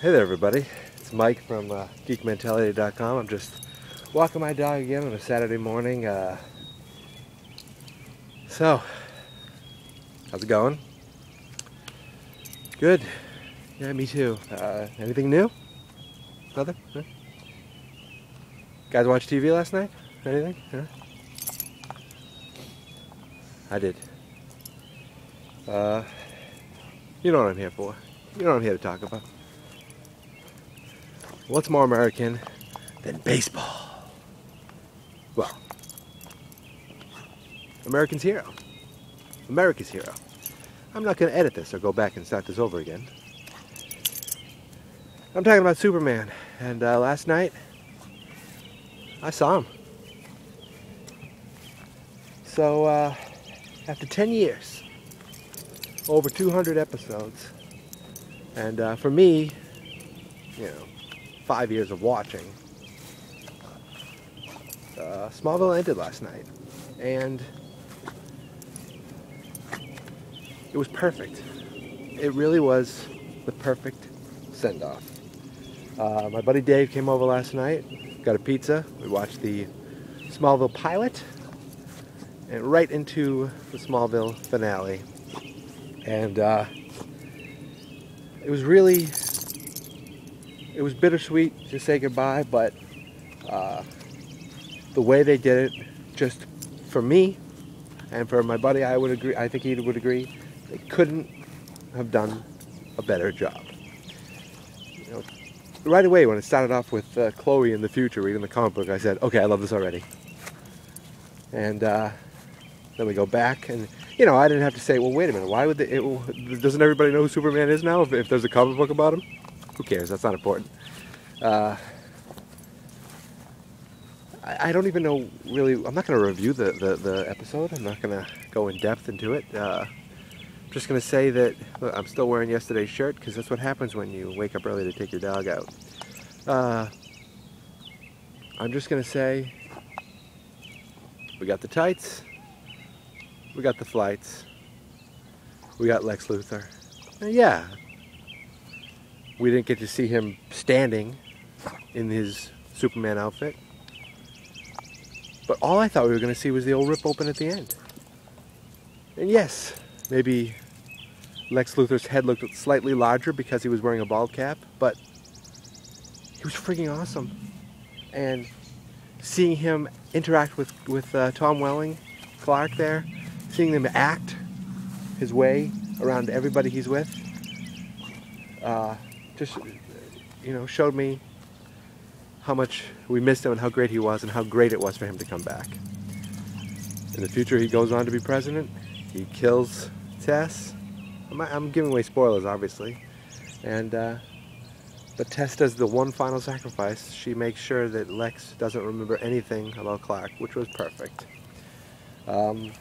Hey there everybody, it's Mike from geekmentality.com. I'm just walking my dog again on a Saturday morning. So, how's it going? Good. Yeah, me too. Anything new? Nothing? No? Guys watch TV last night? Anything? No? I did. You know what I'm here for. You know what I'm here to talk about. What's more American than baseball? Well, American's hero. America's hero. I'm not going to edit this or go back and start this over again. I'm talking about Superman. And last night, I saw him. So, after 10 years, over 200 episodes, and for me, 5 years of watching, Smallville ended last night, and it was perfect. It really was the perfect send-off. My buddy Dave came over last night, got a pizza, we watched the Smallville pilot, and right into the Smallville finale. And it was bittersweet to say goodbye, but the way they did it, just for me and for my buddy, I think he would agree, they couldn't have done a better job. Right away when it started off with Chloe in the future reading the comic book, I said, okay, I love this already. And then we go back, and I didn't have to say, well, wait a minute, why would doesn't everybody know who Superman is now if there's a comic book about him? Who cares? That's not important. I don't even know, really. I'm not going to review the episode. I'm not going to go in depth into it. I'm just going to say that look, I'm still wearing yesterday's shirt because that's what happens when you wake up early to take your dog out. I'm just going to say we got the tights, we got the flights, we got Lex Luthor. Yeah. We didn't get to see him standing in his Superman outfit. But all I thought we were going to see was the old rip open at the end. And yes, maybe Lex Luthor's head looked slightly larger because he was wearing a bald cap, but he was freaking awesome. And seeing him interact with Tom Welling, Clark there, seeing them act his way around everybody he's with, just, showed me how much we missed him and how great he was and how great it was for him to come back. In the future, he goes on to be president. He kills Tess. I'm giving away spoilers, obviously. And, but Tess does the one final sacrifice. She makes sure that Lex doesn't remember anything about Clark, which was perfect. The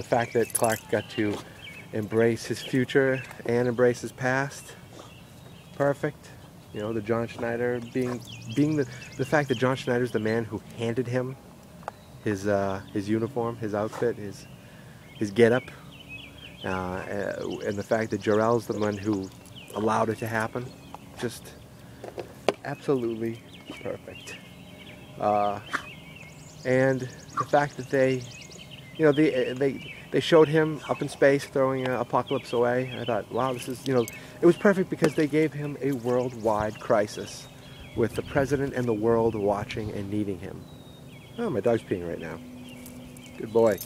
fact that Clark got to embrace his future and embrace his past, perfect. The John Schneider being the fact that John Schneider's the man who handed him his uniform, his outfit, his getup, and the fact that Jor-El's the one who allowed it to happen, just absolutely perfect. And the fact that they showed him up in space throwing Apocalypse away. I thought, wow, this is, it was perfect because they gave him a worldwide crisis with the president and the world watching and needing him. Oh, my dog's peeing right now. Good boy.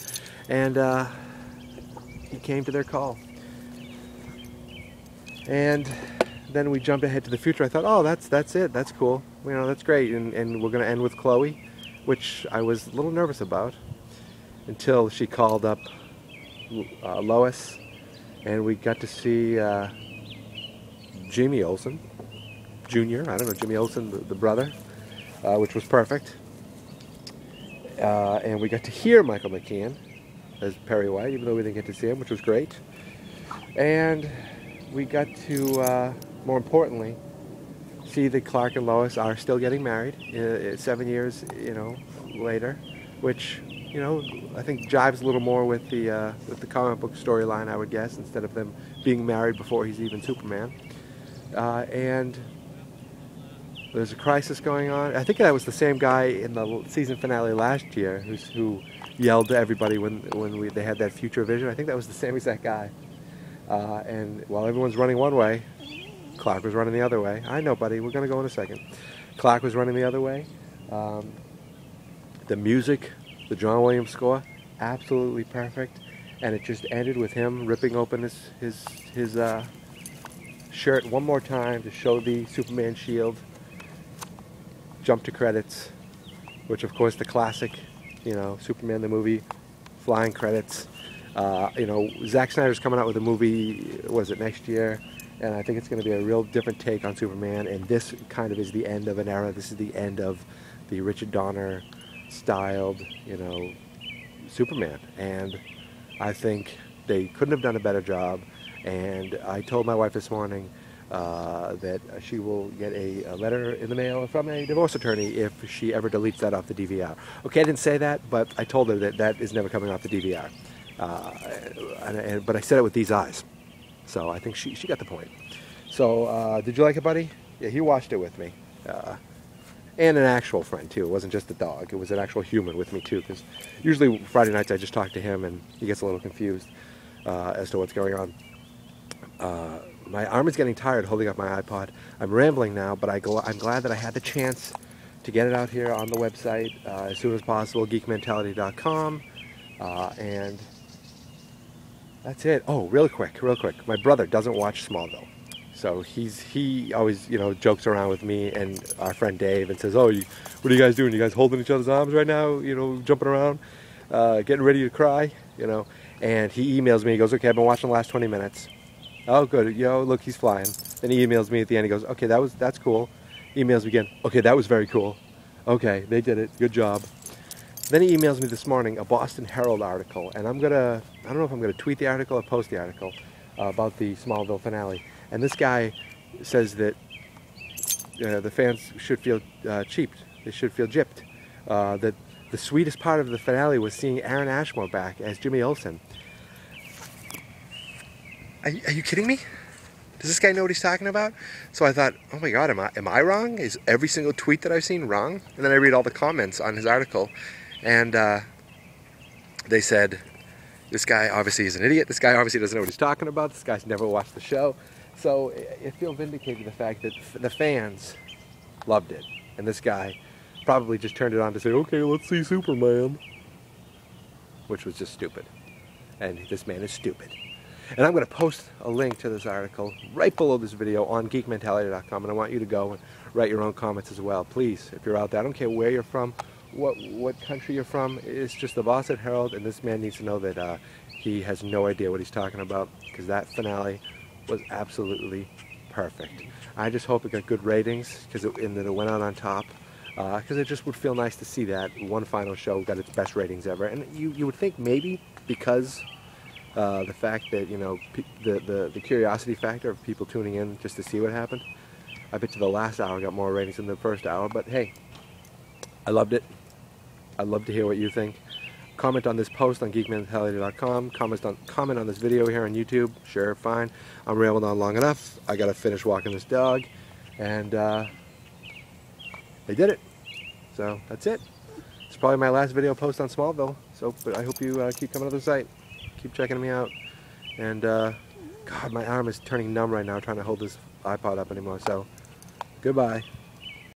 And he came to their call. And then we jumped ahead to the future. I thought, oh, that's it. That's cool. That's great. And we're going to end with Chloe, which I was a little nervous about until she called up Lois, and we got to see Jimmy Olsen Jr., Jimmy Olsen, the brother, which was perfect. And we got to hear Michael McKean as Perry White, even though we didn't get to see him, which was great. And we got to, more importantly, see that Clark and Lois are still getting married 7 years, later, which I think jives a little more with the comic book storyline, I would guess, instead of them being married before he's even Superman. and there's a crisis going on. I think that was the same guy in the season finale last year who yelled to everybody when they had that future vision. I think that was the same exact guy. And while everyone's running one way, Clark was running the other way. I know, buddy. We're going to go in a second. Clark was running the other way. The music, the John Williams score, absolutely perfect. And it just ended with him ripping open his shirt one more time to show the Superman shield. Jump to credits, which of course the classic, Superman the movie, flying credits. Zack Snyder's coming out with a movie, was it next year? And I think it's going to be a real different take on Superman. And this kind of is the end of an era. This is the end of the Richard Donner styled, Superman. And I think they couldn't have done a better job. And I told my wife this morning that she will get a letter in the mail from a divorce attorney if she ever deletes that off the DVR. Okay, I didn't say that, but I told her that is never coming off the DVR. But I said it with these eyes. So I think she got the point. So did you like it, buddy? Yeah, he watched it with me. And an actual friend, too. It wasn't just a dog. It was an actual human with me, too. Because usually Friday nights I just talk to him and he gets a little confused as to what's going on. My arm is getting tired holding up my iPod. I'm rambling now, but I'm glad that I had the chance to get it out here on the website as soon as possible, geekmentality.com. And that's it. Oh, real quick. My brother doesn't watch Smallville. So he always, jokes around with me and our friend Dave and says, "Oh, what are you guys doing? You guys holding each other's arms right now? Jumping around, getting ready to cry, And he emails me. He goes, "Okay, I've been watching the last 20 minutes. Oh, good. Look, he's flying." Then he emails me at the end. He goes, "Okay, that's cool." Emails me again. "Okay, that was very cool. Okay, they did it. Good job." Then he emails me this morning a Boston Herald article, and I don't know if I'm gonna tweet the article or post the article about the Smallville finale. And this guy says that the fans should feel cheaped. They should feel gypped. That the sweetest part of the finale was seeing Aaron Ashmore back as Jimmy Olsen. Are you kidding me? Does this guy know what he's talking about? So I thought, oh my God, am I wrong? Is every single tweet that I've seen wrong? And then I read all the comments on his article, and they said, this guy obviously is an idiot. This guy obviously doesn't know what he's talking about. This guy's never watched the show. So I feel vindicated the fact that the fans loved it. And this guy probably just turned it on to say, okay, let's see Superman. Which was just stupid. And this man is stupid. And I'm going to post a link to this article right below this video on geekmentality.com. And I want you to go and write your own comments as well. Please, if you're out there, I don't care where you're from, what country you're from. It's just the Boston Herald, and this man needs to know that he has no idea what he's talking about, because that finale was absolutely perfect. I just hope it got good ratings, and that it went out on top, because it just would feel nice to see that one final show got its best ratings ever. And you would think maybe because the fact that the curiosity factor of people tuning in just to see what happened, I bet you the last hour got more ratings than the first hour. But hey, I loved it. I'd love to hear what you think. Comment on this post on geekmentality.com. Comment on this video here on YouTube. Sure, fine. I'm rambling on long enough. I gotta finish walking this dog, and they did it. So that's it. It's probably my last video post on Smallville. So, but I hope you keep coming to the site, keep checking me out, and God, my arm is turning numb right now trying to hold this iPod up anymore. So, goodbye.